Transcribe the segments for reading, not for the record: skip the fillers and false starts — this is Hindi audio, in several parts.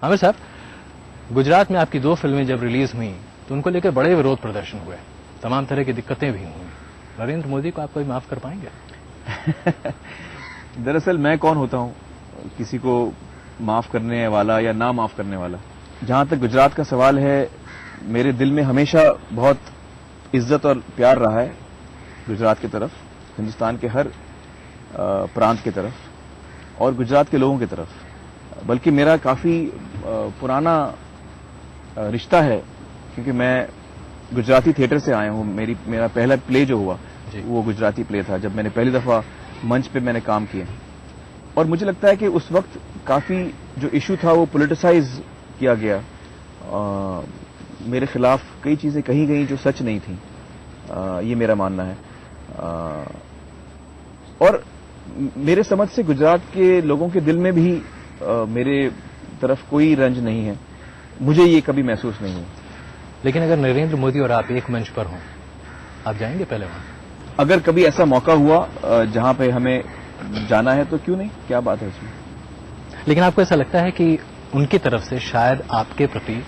आमिर साहब, गुजरात में आपकी 2 फिल्में जब रिलीज हुई तो उनको लेकर बड़े विरोध प्रदर्शन हुए, तमाम तरह की दिक्कतें भी हुई। नरेंद्र मोदी को आप कोई माफ कर पाएंगे? दरअसल मैं कौन होता हूं किसी को माफ करने वाला या ना माफ करने वाला। जहां तक गुजरात का सवाल है, मेरे दिल में हमेशा बहुत इज्जत और प्यार रहा है गुजरात की तरफ, हिंदुस्तान के हर प्रांत की तरफ और गुजरात के लोगों की तरफ। बल्कि मेरा काफी पुराना रिश्ता है, क्योंकि मैं गुजराती थिएटर से आया हूं। मेरा पहला प्ले जो हुआ वो गुजराती प्ले था, जब मैंने पहली दफा मंच पे मैंने काम किया। और मुझे लगता है कि उस वक्त काफी जो इशू था वो पॉलिटिसाइज किया गया। मेरे खिलाफ कई चीजें कही गई जो सच नहीं थी, ये मेरा मानना है। और मेरे समझ से गुजरात के लोगों के दिल में भी मेरे तरफ कोई रंज नहीं है, मुझे ये कभी महसूस नहीं हुआ। लेकिन अगर नरेंद्र मोदी और आप एक मंच पर हों, आप जाएंगे पहले वहां? अगर कभी ऐसा मौका हुआ जहां पे हमें जाना है तो क्यों नहीं, क्या बात है इसमें। लेकिन आपको ऐसा लगता है कि उनकी तरफ से शायद आपके प्रति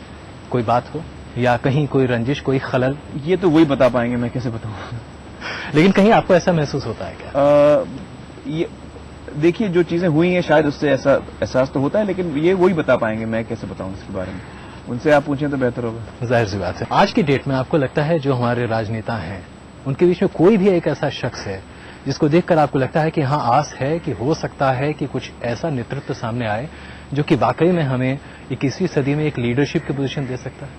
कोई बात हो या कहीं कोई रंजिश, कोई खलल? ये तो वही बता पाएंगे, मैं कैसे बताऊं। लेकिन कहीं आपको ऐसा महसूस होता है क्या? ये देखिए, जो चीजें हुई हैं शायद उससे ऐसा एहसास तो होता है, लेकिन ये वही बता पाएंगे, मैं कैसे बताऊं इसके बारे में। उनसे आप पूछें तो बेहतर होगा। जाहिर सी बात है। आज की डेट में आपको लगता है जो हमारे राजनेता हैं उनके बीच में कोई भी एक ऐसा शख्स है जिसको देखकर आपको लगता है कि हाँ, आस है कि हो सकता है कि कुछ ऐसा नेतृत्व सामने आए जो कि वाकई में हमें 21वीं सदी में एक लीडरशिप की पोजीशन दे सकता है?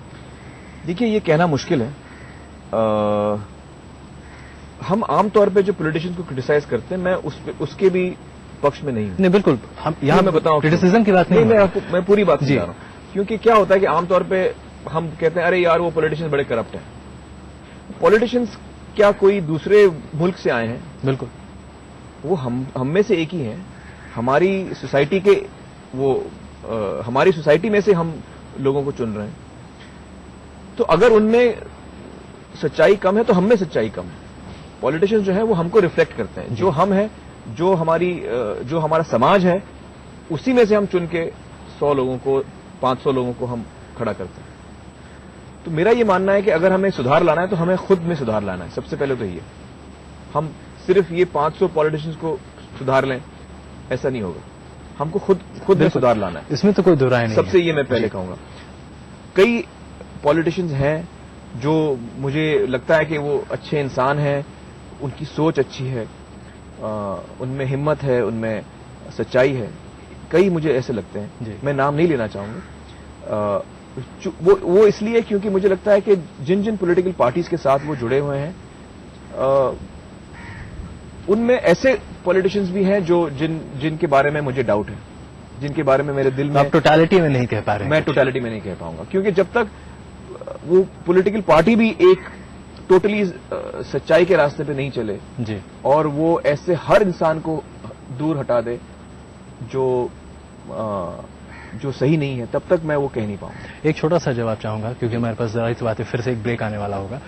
देखिए, ये कहना मुश्किल है। हम आमतौर पे जो पॉलिटिशियंस को क्रिटिसाइज करते हैं, मैं उसके भी पक्ष में नहीं हूं। नहीं, बिल्कुल। हम यहाँ मैं बताऊं, क्रिटिसिज्म की बात नहीं, मैं पूरी बात बता रहा हूं। क्योंकि क्या होता है कि आमतौर पे हम कहते हैं अरे यार वो पॉलिटिशियंस बड़े करप्ट हैं। पॉलिटिशियंस क्या कोई दूसरे मुल्क से आए हैं? बिल्कुल। वो हम में से एक ही हैं। हमारी सोसाइटी के हमारी सोसाइटी में से हम लोगों को चुन रहे हैं। तो अगर उनमें सच्चाई कम है तो हम में सच्चाई कम है। पॉलिटिशियंस जो है वो हमको रिफ्लेक्ट करते हैं, जो हम हैं, जो हमारा समाज है, उसी में से हम चुन के 100 लोगों को, 500 लोगों को हम खड़ा करते हैं। तो मेरा ये मानना है कि अगर हमें सुधार लाना है तो हमें खुद में सुधार लाना है। सबसे पहले तो ये, हम सिर्फ ये 500 पॉलिटिशियंस को सुधार लें, ऐसा नहीं होगा। हमको खुद में सुधार लाना है, इसमें तो कोई दो राय नहीं। सबसे ये मैं पहले कहूंगा। कई पॉलिटिशियंस हैं जो मुझे लगता है कि वो अच्छे इंसान हैं, उनकी सोच अच्छी है, उनमें हिम्मत है, उनमें सच्चाई है। कई मुझे ऐसे लगते हैं, मैं नाम नहीं लेना चाहूंगा। वो इसलिए क्योंकि मुझे लगता है कि जिन जिन पॉलिटिकल पार्टीज के साथ वो जुड़े हुए हैं, उनमें ऐसे पॉलिटिशियंस भी हैं जो जिनके बारे में मुझे डाउट है, जिनके बारे में मेरे दिल में। आप टोटलिटी में नहीं कह पा रहे हैं? मैं टोटलिटी में नहीं कह पाऊंगा, क्योंकि जब तक वो पॉलिटिकल पार्टी भी एक टोटली सच्चाई के रास्ते पे नहीं चले जी, और वो ऐसे हर इंसान को दूर हटा दे जो सही नहीं है, तब तक मैं वो कह नहीं पाऊंगा। एक छोटा सा जवाब चाहूंगा, क्योंकि हमारे पास जरा इस बात है, फिर से एक ब्रेक आने वाला होगा।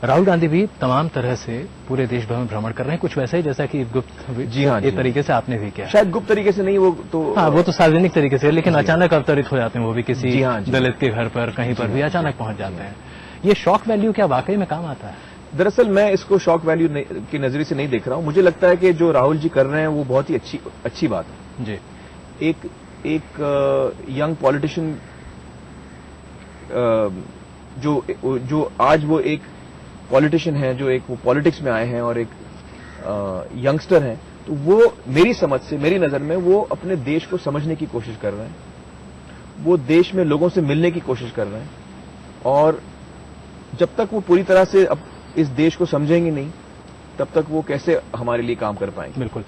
राहुल गांधी भी तमाम तरह से पूरे देश भर में भ्रमण कर रहे हैं, कुछ वैसा ही जैसा कि गुप्त तरीके से आपने भी किया। शायद गुप्त तरीके से नहीं, वो तो सार्वजनिक तरीके से, लेकिन अचानक अवतरित हो जाते हैं, वो भी किसी दलित के घर पर कहीं पर भी अचानक पहुंच जाते हैं। ये शॉक वैल्यू क्या वाकई में काम आता है? दरअसल मैं इसको शॉक वैल्यू की नजरिए से नहीं देख रहा हूं। मुझे लगता है कि जो राहुल जी कर रहे हैं वो बहुत ही अच्छी बात है जी। एक यंग पॉलिटिशियन जो आज वो एक पॉलिटिशियन है, जो एक वो पॉलिटिक्स में आए हैं और एक यंगस्टर हैं, तो वो मेरी समझ से, मेरी नजर में वो अपने देश को समझने की कोशिश कर रहे हैं। वो देश में लोगों से मिलने की कोशिश कर रहे हैं, और जब तक वो पूरी तरह से अब इस देश को समझेंगे नहीं, तब तक वो कैसे हमारे लिए काम कर पाएंगे। बिल्कुल।